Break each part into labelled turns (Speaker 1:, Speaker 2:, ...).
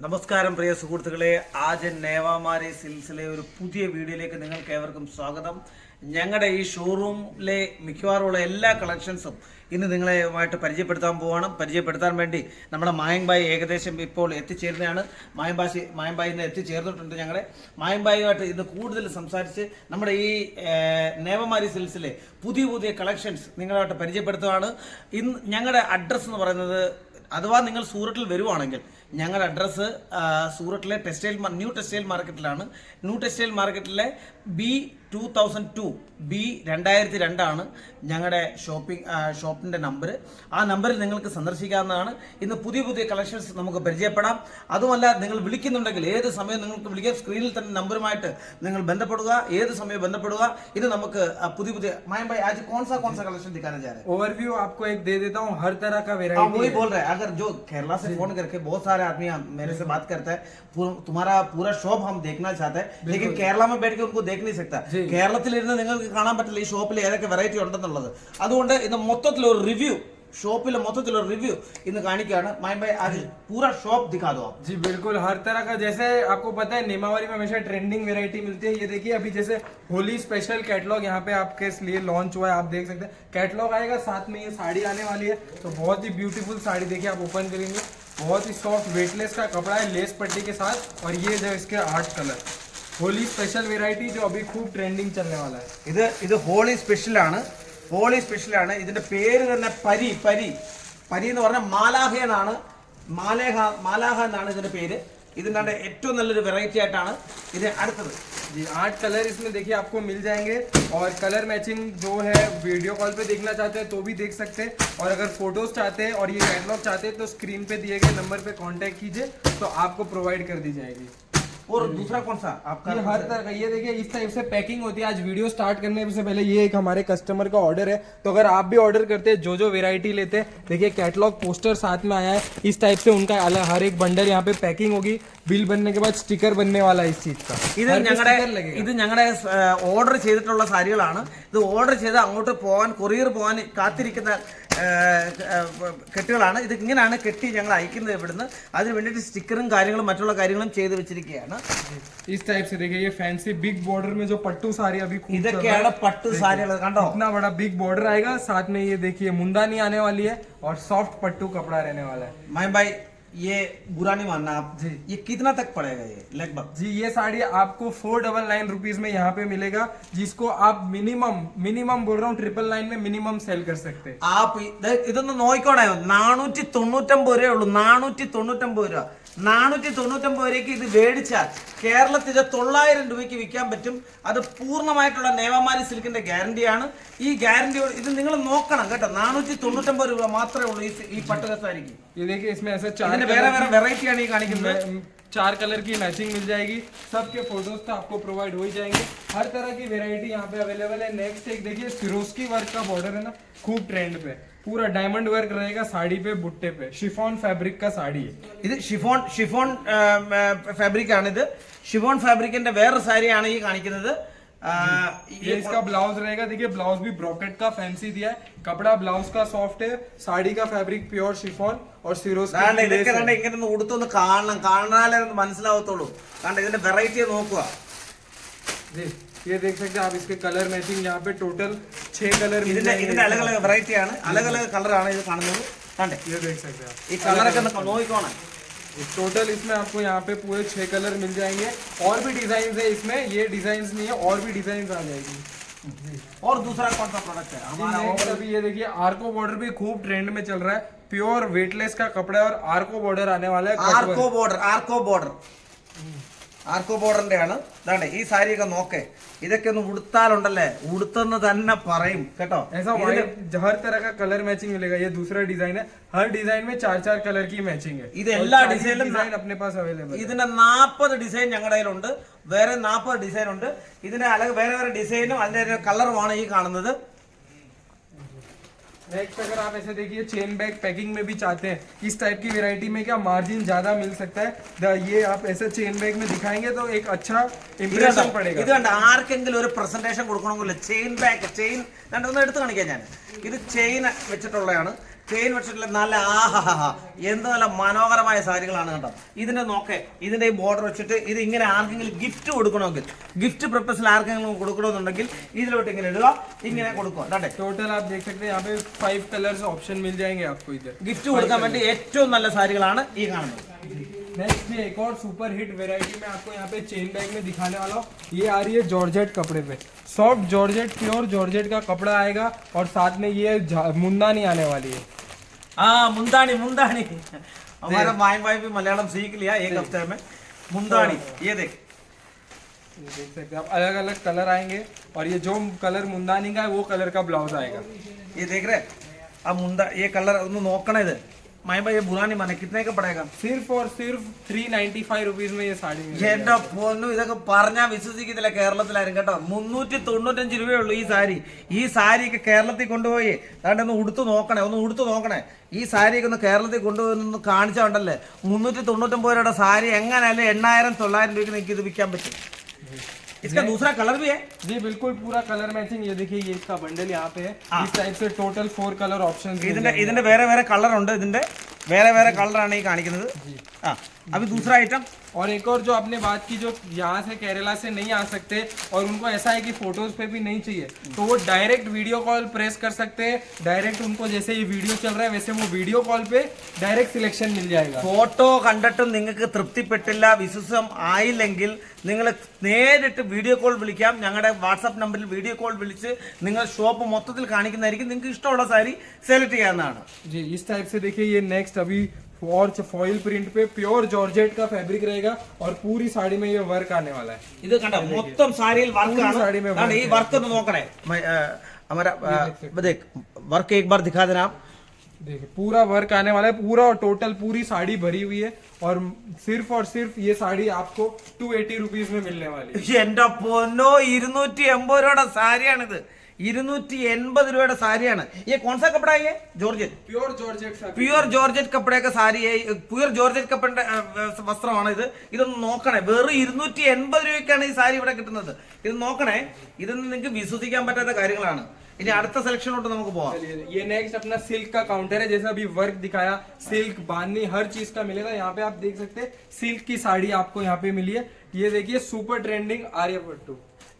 Speaker 1: നമസ്കാരം പ്രിയ സുഹൃത്തുക്കളെ, ആജൻ നേവാമാരെ സിൽസിലെ ഒരു പുതിയ വീഡിയോയിലേക്ക് നിങ്ങൾക്ക് ഏവർക്കും സ്വാഗതം. ഞങ്ങളുടെ ഈ ഷോറൂമിലെ മിക്കവാറുമുള്ള എല്ലാ കളക്ഷൻസും ഇന്ന് നിങ്ങളെയുമായിട്ട് പരിചയപ്പെടുത്താൻ വേണ്ടി നമ്മുടെ മായങ്ബായി ഏകദേശം ഇപ്പോൾ എത്തിച്ചേരുന്നതാണ്. മായങ്ബായി ഇന്ന് എത്തിച്ചേർന്നിട്ടുണ്ട്. ഞങ്ങളുടെ മായങ്ബായിയുമായിട്ട് ഇന്ന് കൂടുതൽ സംസാരിച്ച് നമ്മുടെ ഈ നേവമാരി സിൽസിലെ പുതിയ കളക്ഷൻസ് നിങ്ങളായിട്ട് പരിചയപ്പെടുത്തുകയാണ്. ഇന്ന് ഞങ്ങളുടെ അഡ്രസ്സ് എന്ന് പറയുന്നത്, അഥവാ നിങ്ങൾ സൂററ്റിൽ വരുവാണെങ്കിൽ ഞങ്ങളുടെ അഡ്രസ്സ് സൂററ്റിലെ ന്യൂ ടെക്സ്റ്റൈൽ മാർക്കറ്റിലാണ്. ന്യൂ ടെക്സ്റ്റൈൽ മാർക്കറ്റിലെ B2002 B2002 ആണ് ഞങ്ങളുടെ ഷോപ്പിൻ്റെ നമ്പർ. ആ നമ്പറിൽ നിങ്ങൾക്ക് സന്ദർശിക്കാവുന്നതാണ്. ഇന്ന് പുതിയ കളക്ഷൻസ് നമുക്ക് പരിചയപ്പെടാം. അതുമല്ല, നിങ്ങൾ വിളിക്കുന്നുണ്ടെങ്കിൽ ഏത് സമയം നിങ്ങൾക്ക് വിളിക്കാം. സ്ക്രീനിൽ തന്നെ നമ്പറുമായിട്ട് നിങ്ങൾ ബന്ധപ്പെടുക, ഏത് സമയം ബന്ധപ്പെടുക. ഇത് നമുക്ക് പുതിയ मायम भाई आज कौन सा कलेक्शन दिखाने जा रहे हैं?
Speaker 2: ओवरव्यू आपको एक दे देता हूँ, हर तरह का वेराइटी
Speaker 1: वही बोल रहे हैं. अगर जो केरला से फोन करके बहुत सारे आदमी मेरे से बात करता है, तुम्हारा पूरा शॉप हम देखना चाहते हैं, लेकिन केरला में बैठ के उनको देख नहीं सकता. കേരളത്തിലിരുന്ന് നിങ്ങൾക്ക് കാണാൻ പറ്റില്ല ഈ ഷോപ്പിൽ ഏതൊക്കെ വെറൈറ്റി ഉണ്ടെന്നുള്ളത്. അതുകൊണ്ട് ഇന്ന് മൊത്തത്തിലൊരു റിവ്യൂ, शॉपिल मतलब रिव्यू इन कानिकाना मायम भाई आज पूरा शॉप दिखा दो आप.
Speaker 2: जी बिल्कुल, हर तरह का. जैसे आपको पता है नेमावरी में हमेशा ट्रेंडिंग वैरायटी मिलती है. ये देखिए अभी जैसे होली स्पेशल कैटलॉग यहाँ पे आपके लिए लॉन्च हुआ है, आप देख सकते हैं. कैटलॉग आएगा, साथ में ये साड़ी आने वाली है. तो बहुत ही ब्यूटीफुल साड़ी देखिए, आप ओपन करेंगे, बहुत ही सॉफ्ट वेटलेस का कपड़ा है, लेस पट्टी के साथ. और ये जो इसके 8 कलर होली स्पेशल वेरायटी जो अभी खूब ट्रेंडिंग चलने वाला है.
Speaker 1: ഇത് ഹോളി സ്പെഷ്യലാണ്. ഇതിന്റെ പേര് തന്നെ പരി എന്ന് പറഞ്ഞാൽ മാലാഹ എന്നാണ്. മാലാഹ എന്നാണ് ഇതിന്റെ പേര്. ഇതിന്റെ ഏറ്റവും നല്ലൊരു വെറൈറ്റി ആയിട്ടാണ് ഇത് അടുത്തത്.
Speaker 2: जी 8 कलर इसमें देखिए आपको मिल जाएंगे. और कलर मैचिंग जो है वीडियो कॉल पे देखना चाहते हैं तो भी देख सकते हैं, और अगर फोटोज चाहते हैं और ये कैटलॉग चाहते हैं तो स्क्रीन पे दिए गए नंबर पे कांटेक्ट कीजिए, तो आपको प्रोवाइड कर दी जाएगी.
Speaker 1: और दूसरा कौन सा आपका?
Speaker 2: ये हर तरह का, ये देखिए इस टाइप से पैकिंग होती है. आज वीडियो स्टार्ट करने से पहले ये एक हमारे कस्टमर का ऑर्डर है, तो अगर आप भी ऑर्डर करते हैं जो वेरायटी लेते हैं, देखिए कैटलॉग पोस्टर साथ में आया है. इस टाइप से उनका अलग हर एक बंडल यहाँ पे पैकिंग होगी. बिल बनने के बाद स्टिकर बनने वाला है इस चीज का.
Speaker 1: ഇത് ഞങ്ങളുടെ ഓർഡർ ചെയ്തിട്ടുള്ള സാരികളാണ്. ഇത് ഓർഡർ ചെയ്ത് അങ്ങോട്ട് പോകാൻ, കൊറിയർ പോകാൻ കാത്തിരിക്കുന്ന കെട്ടുകളാണ്. ഇത് ഇങ്ങനെയാണ് കെട്ടി ഞങ്ങൾ അയക്കുന്നത് ഇവിടുന്ന്. അതിന് വേണ്ടിയിട്ട് സ്റ്റിക്കറും കാര്യങ്ങളും മറ്റുള്ള കാര്യങ്ങളും ചെയ്ത് വെച്ചിരിക്കുകയാണ്.
Speaker 2: इस टाइप से देखिए ये फैंसी बिग बॉर्डर में जो पट्टू साड़ी अभी
Speaker 1: ഇതൊക്കെയാണ് പട്ടു സാരികൾ. കണ്ടോ,
Speaker 2: इतना बड़ा बिग बॉर्डर आएगा. साथ में ये देखिए मुंडानी आने वाली है और सॉफ्ट पट्टू कपड़ा रहने वाला है.
Speaker 1: मायम भाई ये बुरा नहीं मानना आप जी, ये कितना तक पड़ेगा ये लगभग?
Speaker 2: जी ये साड़ी आपको 499 रुपीज में यहाँ पे मिलेगा, जिसको आप मिनिमम बोल रहा हूँ 999 में मिनिमम सेल कर सकते हैं.
Speaker 1: आप ഇതൊന്ന് നോക്കിക്കോണേ. 499 രൂപയേ ഉള്ളൂ. 499 രൂപ. 499 രൂപയ്ക്ക് ഇത് മേടിച്ചാൽ കേരളത്തിൽ 900 രൂപയ്ക്ക് വിൽക്കാൻ പറ്റും. അത് പൂർണ്ണമായിട്ടുള്ള നേവമാരി സിൽക്കിന്റെ ഗ്യാരണ്ടിയാണ്. ഈ ഗ്യാരണ്ടി ഇത് നിങ്ങൾ നോക്കണം കേട്ടോ. 499 രൂപ മാത്രമേ ഉള്ളൂ ഈ പട്ടുകസാരിക്ക്.
Speaker 2: ये देखिए इसमें ऐसे
Speaker 1: വേറെ വെറൈറ്റി ആണ് ഈ കാണിക്കുന്നത്.
Speaker 2: 4 कलर की मैचिंग मिल जाएगी. सबके फोटोज तो आपको प्रोवाइड हो ही जाएंगे. हर तरह की वेरायटी यहाँ पे अवेलेबल है. नेक्स्ट एक देखिए सिरोस्की वर्क का बॉर्डर है ना, खूब ट्रेंड पे. पूरा डायमंड वर्क रहेगा साड़ी पे, बुट्टे पे. शिफॉन फैब्रिक का साड़ी है.
Speaker 1: ഇത് ഷിഫോൺ ഫാബ്രിക് ആണ്. ഇത് ഷിഫോൺ ഫാബ്രിക്കിന്റെ വേറെ സാരിയാണ് ഈ കാണിക്കുന്നത്.
Speaker 2: ये इसका ब्लाउज रहेगा. देखिए ब्लाउज भी ब्रॉकेट का फैंसी दिया है. कपड़ा ब्लाउज का सॉफ्ट है. साड़ी का फैब्रिक प्योर शिफॉन और सिरोस्की.
Speaker 1: ഇങ്ങനെ ഉടുത്തൊന്ന് കാണാനാലേ മനസ്സിലാവത്തുള്ളൂ. കാരണം ഇതിന്റെ വെറൈറ്റി നോക്കുക.
Speaker 2: ये देख सकते हैं आप. इसके कलर मैचिंग यहाँ पे टोटल 6 कलर
Speaker 1: ഇതിന്റെ अलग अलग വെറൈറ്റി ആണ്. अलग अलग കളറാണ് ഇത് കാണുന്നത്. കണ്ടേ,
Speaker 2: ये देख सकते हैं आप.
Speaker 1: ഈ കളറൊക്കെ നോക്കിക്കോണം.
Speaker 2: टोटल इसमें आपको यहाँ पे पूरे 6 कलर मिल जाएंगे. और भी डिजाइन है इसमें, ये डिजाइन नहीं है, और भी डिजाइन आ जाएगी.
Speaker 1: और दूसरा कौन सा प्रोडक्ट है हमारा?
Speaker 2: और अभी ये देखिए आर्को बॉर्डर भी खूब ट्रेंड में चल रहा है. प्योर वेटलेस का कपड़ा है और आर्को बॉर्डर आने वाला है.
Speaker 1: ആർക്കോ ബോർഡറിന്റെ ആണ്. അതാണ് ഈ സാരിയൊക്കെ നോക്കേ. ഇതൊക്കെ ഒന്ന് ഉടുത്താലുണ്ടല്ലേ, ഉടുത്തെന്ന് തന്നെ പറയും കേട്ടോ.
Speaker 2: ऐसा हर तरह का कलर मैचिंग मिलेगा. ये दूसरा डिजाइन है. हर डिजाइन में 4 कलर की मैचिंग है.
Speaker 1: ഇത് എല്ലാ ഡിസൈനിലും
Speaker 2: डिजाइन अपने पास अवेलेबल है.
Speaker 1: ഇതിന്റെ 40 ഡിസൈൻ ഞങ്ങളുടെ കയ്യിലുണ്ട്. വേറെ 40 ഡിസൈൻ ഉണ്ട്. ഇതിന്റെ വേറെ ഡിസൈനും അതിന്റെ കളറുമാണ് ഈ കാണുന്നത്.
Speaker 2: नेक्स्ट अगर आप ऐसे देखिए चेन बैग पैकिंग में भी चाहते हैं, इस टाइप की वैरायटी में क्या मार्जिन ज्यादा मिल सकता है. ये आप ऐसे चेन बैग में दिखाएंगे तो एक अच्छा इंप्रेशन पड़ेगा.
Speaker 1: ഇത് കണ്ട, ആർക്കെങ്കിലും ഒരു പ്രസന്റേഷൻ കൊടുക്കണമെങ്കിൽ ചെയിൻ ബാഗ്, ചെയിൻ ഒന്ന് എടുത്ത് കാണിക്കാം ഞാൻ. ഇത് ചെയിൻ വെച്ചിട്ടുള്ളതാണ്. ചെയിൻ വെച്ചിട്ടുള്ള നല്ല ആഹാ എന്ത് നല്ല മനോഹരമായ സാരികളാണ് കേട്ടോ. ഇതിന്റെ നോക്കേ, ഇതിന്റെ ഈ ബോർഡർ വെച്ചിട്ട് ഇത് ഇങ്ങനെ ആർക്കെങ്കിലും ഗിഫ്റ്റ് കൊടുക്കണമെങ്കിൽ, ഗിഫ്റ്റ് പർപ്പസിൽ ആർക്കെങ്കിലും കൊടുക്കണമെന്നുണ്ടെങ്കിൽ ഇതിലോട്ട് ഇങ്ങനെ ഇടുക, ഇങ്ങനെ കൊടുക്കുക.
Speaker 2: टोटल आप देख सकते हैं यहाँ पे 5 कलर्स ऑप्शन मिल जाएंगे आपको इधर.
Speaker 1: ഗിഫ്റ്റ് കൊടുക്കാൻ വേണ്ടി ഏറ്റവും നല്ല സാരികളാണ് ഈ കാണുന്നത്.
Speaker 2: नेक्स्ट में एक और सुपर हिट वेराइटी में आपको यहाँ पे चेन बैग में दिखाने वाला हूँ. ये आ रही है जॉर्जेट कपड़े पे, सॉफ्ट जॉर्जेट, प्योर जॉर्जेट का कपड़ा आएगा और साथ में ये मुंदानी आने वाली है.
Speaker 1: मुंदानी मुंदानी हमारा माइन भाई भी मलयालम सीख लिया एक हफ्ते में. मुंदानी ये देख
Speaker 2: सकते हैं आप, अलग अलग कलर आएंगे और ये जो कलर मुंदानी का है वो कलर का ब्लाउज आएगा.
Speaker 1: ये देख रहे अब मुंदा ये कलर नोकना इधर माइन भाई ये बुरा नहीं माने. कितने का पड़ेगा?
Speaker 2: सिर्फ और सिर्फ 395 रुपीज में ये साड़ी मिलेगी.
Speaker 1: എന്റെ പൊന്നു ഇതൊക്കെ പറഞ്ഞാൽ വിശ്വസിക്കത്തില്ല. കേരളത്തിലായിരുന്നു കേട്ടോ. 395 രൂപയുള്ളൂ ഈ സാരി. ഈ സാരിയൊക്കെ കേരളത്തിൽ കൊണ്ടുപോയി അതാണ്ട് ഒന്ന് ഉടുത്തു നോക്കണേ. ഈ സാരിയൊക്കെ ഒന്ന് കേരളത്തിൽ കൊണ്ടുപോയി കാണിച്ചാണ്ടല്ലേ 399 രൂപയുടെ സാരി എങ്ങനെയല്ലേ 8,000-9,000 രൂപയ്ക്ക് നിങ്ങൾക്ക് ഇത് വിൽക്കാൻ പറ്റും. इसका दूसरा कलर भी है
Speaker 2: जी, बिल्कुल पूरा कलर मैचिंग. ये देखिए ये इसका बंडल यहाँ पे है. इस टाइप से टोटल 4 कलर ऑप्शंस.
Speaker 1: ഇതിന്റെ വേറെ കളർ ഉണ്ട്. ഇതിന്റെ വേറെ കളറാണ് ഈ കാണിക്കുന്നത്. अभी दूसरा आइटम
Speaker 2: और एक और जो आपने बात की, जो यहाँ से केरला से नहीं आ सकते और उनको ऐसा है कि फोटोज पे भी नहीं चाहिए, तो वो डायरेक्ट वीडियो कॉल प्रेस कर सकते हैं. डायरेक्ट उनको जैसे ये वीडियो चल रहा है वैसे वो वीडियो कॉल पे डायरेक्ट सिलेक्शन मिल जाएगा.
Speaker 1: ഫോട്ടോ കണ്ടിട്ടും നിങ്ങൾക്ക് തൃപ്തിപ്പെട്ടില്ല, വിശ്വാസം ആയില്ലെങ്കിൽ നിങ്ങൾ നേരിട്ട് വീഡിയോ കോൾ വിളിക്കാം. ഞങ്ങളുടെ വാട്സാപ്പ് നമ്പറിൽ വീഡിയോ കോൾ വിളിച്ച് നിങ്ങൾ ഷോപ്പ് മൊത്തത്തിൽ കാണിക്കുന്നതായിരിക്കും. നിങ്ങൾക്ക് ഇഷ്ടമുള്ള സാരി സെലക്ട് ചെയ്യാവുന്നതാണ്.
Speaker 2: जी, इस टाइप से देखिए ये नेक्स्ट अभी और फॉइल प्रिंट पे प्योर जॉर्जेट का फैब्रिक रहेगा और पूरी साड़ी में ये वर्क आने वाला है.
Speaker 1: ഇത് കണ്ടോ മൊത്തം സാരിയിൽ വർക്ക്
Speaker 2: साड़ी में
Speaker 1: ആണ്. ഈ വർക്ക് ഒന്ന് നോക്കണേ. हमारा देख वर्क एक बार दिखा देना आप.
Speaker 2: देखिए पूरा वर्क आने वाला है. पूरा टोटल पूरी साड़ी भरी हुई है और सिर्फ ये साड़ी आपको 280 रुपीज में मिलने वाली है.
Speaker 1: എന്റെ പൊന്നോ 280 രൂപയുടെ സാരിയാണിത്. 280 രൂപയുടെ സാരിയാണ്. ये कौन सा कपड़ा है? ये georgette,
Speaker 2: pure georgette.
Speaker 1: Pure georgette കപ്പടയൊക്കെ സാരി, പ്യുവർ ജോർജറ്റ് കപ്പയുടെ വസ്ത്രമാണ് ഇത്. ഇതൊന്ന് നോക്കണേ. വെറും 280 രൂപയ്ക്കാണ് ഈ സാരി ഇവിടെ കിട്ടുന്നത്. ഇത് നോക്കണേ. ഇതൊന്നും നിങ്ങൾക്ക് വിശ്വസിക്കാൻ പറ്റാത്ത കാര്യങ്ങളാണ്. ഇനി അടുത്ത സെലക്ഷനോട്ട് നമുക്ക് പോവാം.
Speaker 2: ये नेक्स्ट अपना सिल्क का काउंटर है. जैसे अभी वर्क दिखाया, सिल्क बांधनी हर चीज का मिलेगा. यहाँ पे आप देख सकते हैं सिल्क की साड़ी आपको यहाँ पे मिली है. ये देखिए सुपर ट्रेंडिंग आर्यभट्टू.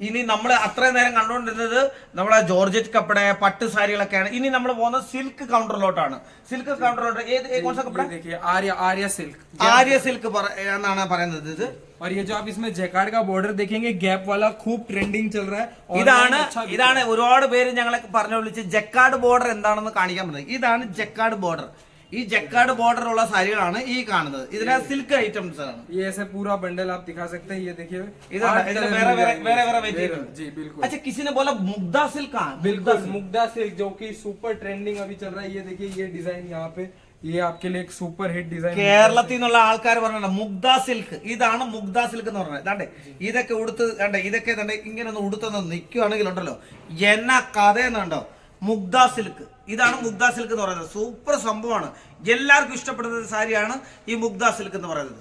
Speaker 1: ഇനി നമ്മൾ അത്രയും നേരം കണ്ടുകൊണ്ടിരുന്നത് നമ്മളെ ജോർജറ്റ് കപ്പട പട്ട് സാരികളൊക്കെയാണ്. ഇനി നമ്മൾ പോകുന്നത് സിൽക്ക് കൗണ്ടറിലോട്ടാണ്. സിൽക്ക് കൗണ്ടറിലോട്ട്
Speaker 2: आर्या सिल्क.
Speaker 1: ആര്യ സിൽക്ക് എന്നാണ് പറയുന്നത് ഇത്.
Speaker 2: और ये जो आप इसमें जैकार्ड का बॉर्डर देखेंगे गैप वाला खूब ट्रेंडिंग चल रहा है.
Speaker 1: ഇതാണ് ഒരുപാട് പേര് ഞങ്ങളെ പറഞ്ഞു വിളിച്ച് ജക്കാർഡ് ബോർഡർ എന്താണെന്ന് കാണിക്കാൻ പറ്റുന്നത്. ഇതാണ് ജക്കാർഡ് ബോർഡർ. ഈ ജക്കാർഡ് ബോർഡർ ഉള്ള സാരികളാണ് ഈ കാണുന്നത്. ഇതിലെ സിൽക്ക് ഐറ്റംസ് ആണ്.
Speaker 2: ये ऐसे पूरा बंडल आप दिखा सकते हैं. ये देखिए
Speaker 1: ഇതിന്റെ വേറെ വെറൈറ്റി.
Speaker 2: जी बिल्कुल.
Speaker 1: अच्छा किसी ने बोला मुग्धा सिल्क कहाँ?
Speaker 2: बिल्कुल मुग्धा सिल्क जो कि सुपर ट्रेंडिंग अभी चल रहा है. ये देखिए ये डिजाइन यहाँ पे, ये आपके लिए एक सुपर हिट डिजाइन.
Speaker 1: കേരളത്തിൽ നിന്നുള്ള ആൾക്കാർ പറഞ്ഞ മുഗ്ധ സിൽക്ക്, ഇതാണ് മുഗ്ധ സിൽക്ക് എന്ന് പറഞ്ഞത്. ഇതാണ്ടേ ഇതൊക്കെ ഉടുത്ത് ഇതൊക്കെ ഇങ്ങനെ ഒന്ന് ഉടുത്തൊന്ന് നിൽക്കുകയാണെങ്കിൽ ഉണ്ടല്ലോ എന്നാ കഥയെന്നുണ്ടോ. മുഗ്ധ സിൽക്ക്, ഇതാണ് മുഗ്ധ സിൽക്ക് എന്ന് പറയുന്നത്. സൂപ്പർ സംഭവമാണ്. എല്ലാവർക്കും ഇഷ്ടപ്പെടുന്ന സാരിയാണ് ഈ മുഗ്ധ സിൽക്ക് എന്ന് പറയുന്നത്.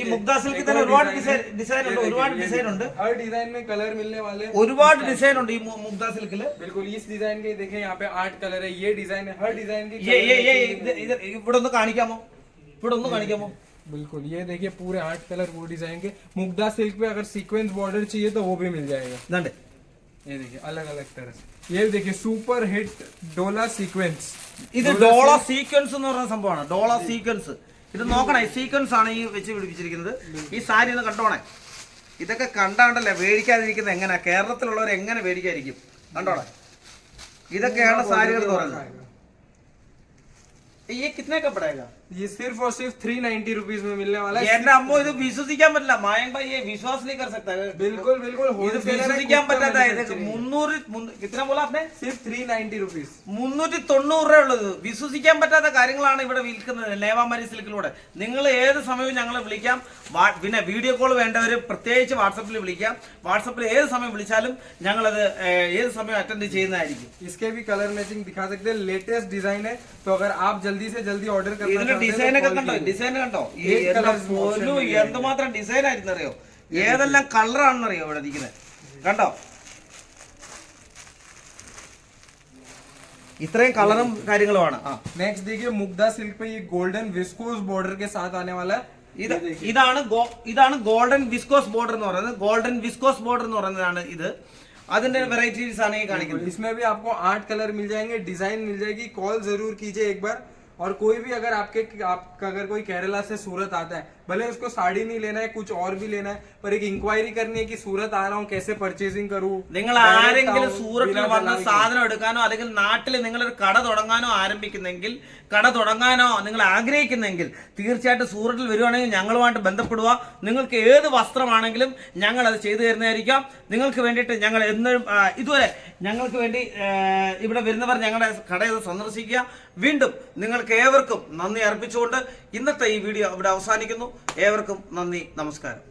Speaker 1: ഈ മുഗ്ധ സിൽക്ക് തന്നെ ഒരുപാട് ഡിസൈൻ ഉണ്ട്. ഒരുപാട് ഡിസൈൻ ഉണ്ട്. ഒരുപാട് ഡിസൈൻ ഉണ്ട് ഈ മുഗ്ധ സിൽക്കില്.
Speaker 2: बिल्कुल इस डिजाइन के देखिए यहाँ पे 8 कलर है. ये डिजाइन है हर डिजाइन की.
Speaker 1: ഇവിടെ ഒന്ന് കാണിക്കാമോ?
Speaker 2: बिल्कुल ये देखिए पूरे 8 कलर वो डिजाइन के. मुग्धा सिल्क पे अगर सीक्वेंस बॉर्डर चाहिए तो वो भी मिल जाएगा. ये देखिए अलग अलग तरह से. ये देखिए सुपर हिट डोला सीक्वेंस.
Speaker 1: ഇത് ഡോള സീക്വൻസ് എന്ന് പറയുന്ന സംഭവമാണ്. ഡോള സീക്വൻസ്. ഇത് നോക്കണേ. സീക്വൻസ് ആണ് ഈ വെച്ച് പിടിപ്പിച്ചിരിക്കുന്നത്. ഈ സാരി ഒന്ന് കണ്ടോണേ. ഇതൊക്കെ കണ്ടാണ്ടല്ലേ വേടിക്കാതിരിക്കുന്നത്. എങ്ങനെ കേരളത്തിലുള്ളവർ എങ്ങനെ വേടിക്കാതിരിക്കും? കണ്ടോണേ. ഇതൊക്കെയാണ് സാരികൾ എന്ന് പറയുന്നത്. ये कितने का पड़ेगा?
Speaker 2: ये सिर्फ और सिर्फ 390 रुपीज में मिलने वाला है.
Speaker 1: എന്റെ അമ്മോ ഇത് വിശ്വസിക്കാൻ പറ്റില്ല. മായൻ ഭായി ये विश्वास नहीं कर सकता.
Speaker 2: बिल्कुल बिल्कुल
Speaker 1: ഇത് വിശ്വസിക്കാൻ പറ്റാത്ത. ഇത് 300 कितना बोला आपने?
Speaker 2: सिर्फ 390 रुपीज.
Speaker 1: 390 രൂപ ഉള്ളത്. വിശ്വസിക്കാൻ പറ്റാത്ത കാര്യങ്ങളാണ് ഇവിടെ വിൽക്കുന്നത് നേവാമാരി സിൽക്കിലൂടെ. നിങ്ങൾ ഏത് സമയവും ഞങ്ങളെ വിളിക്കാം. പിന്നെ വീഡിയോ കോൾ വേണ്ടവർ പ്രത്യേകിച്ച് വാട്സപ്പിൽ വിളിക്കാം. വാട്സപ്പിൽ ഏത് സമയം വിളിച്ചാലും ഞങ്ങളത് ഏത് സമയം അറ്റൻഡ് ചെയ്യുന്നതായിരിക്കും.
Speaker 2: इसके भी कलर मैचिंग दिखा सकते हैं. लेटेस्ट डिजाइन है तो अगर आप जल्दी से जल्दी ऑर्डर करना
Speaker 1: ഇതിന്റെ ഡിസൈൻ ഒക്കെ കണ്ടോ? ഡിസൈൻ കണ്ടോ? എന്തുമാത്രം ഡിസൈൻ ആയിരുന്നു അറിയോ? ഏതെല്ലാം കളറാണെന്നറിയോ ഇവിടെ ഇരിക്കുന്നത്? കണ്ടോ? ഇത്രയും കളറും കാര്യങ്ങളുമാണ്. ആ
Speaker 2: नेक्स्ट देखिए मुग्धा सिल्क पे ये गोल्डन विस्कोस बॉर्डर के साथ आने वाला है.
Speaker 1: ഇതാണ് ഗോൾഡൻ വിസ്കോസ് ബോർഡർ എന്ന് പറയുന്നത്. ഗോൾഡൻ വിസ്കോസ് ബോർഡർ എന്ന് പറയുന്നതാണ് ഇത്. അതിന്റെ വെറൈറ്റീസ് ആണ് ഈ കാണിക്കുന്നത്.
Speaker 2: इसमें भी आपको 8 कलर मिल जाएंगे, डिजाइन मिल जाएगी. कॉल जरूर कीजिए एक बार. और कोई भी अगर आपका अगर कोई केरला से सूरत आता है, भले उसको साड़ी नहीं लेना है, कुछ और भी लेना है, पर एक इंक्वायरी करनी है कि सूरत आ रहा हूँ, कैसे परचेजिंग करूँ.
Speaker 1: നിങ്ങൾ ആരെങ്കിലും സൂറത്തിൽ വന്ന സാധനം എടുക്കാനോ അല്ലെങ്കിൽ നാട്ടിൽ നിങ്ങളൊരു കട തുടങ്ങാനോ ആരംഭിക്കുന്നെങ്കിൽ, കട തുടങ്ങാനോ നിങ്ങൾ ആഗ്രഹിക്കുന്നെങ്കിൽ തീർച്ചയായിട്ടും സൂറത്തിൽ വരുവാണെങ്കിൽ ഞങ്ങളുമായിട്ട് ബന്ധപ്പെടുക. നിങ്ങൾക്ക് ഏത് വസ്ത്രമാണെങ്കിലും ഞങ്ങൾ അത് ചെയ്തു തരുന്നതായിരിക്കാം. നിങ്ങൾക്ക് വേണ്ടിയിട്ട് ഞങ്ങൾ എന്നും ഇതുവരെ ഞങ്ങൾക്ക് വേണ്ടി ഇവിടെ വരുന്നവർ ഞങ്ങളുടെ കടയിൽ സന്ദർശിക്കുക. വീണ്ടും നിങ്ങൾക്ക് ഏവർക്കും നന്ദി അർപ്പിച്ചുകൊണ്ട് ഇന്നത്തെ ഈ വീഡിയോ ഇവിടെ അവസാനിക്കുന്നു. ഏവർക്കും നന്ദി, നമസ്കാരം.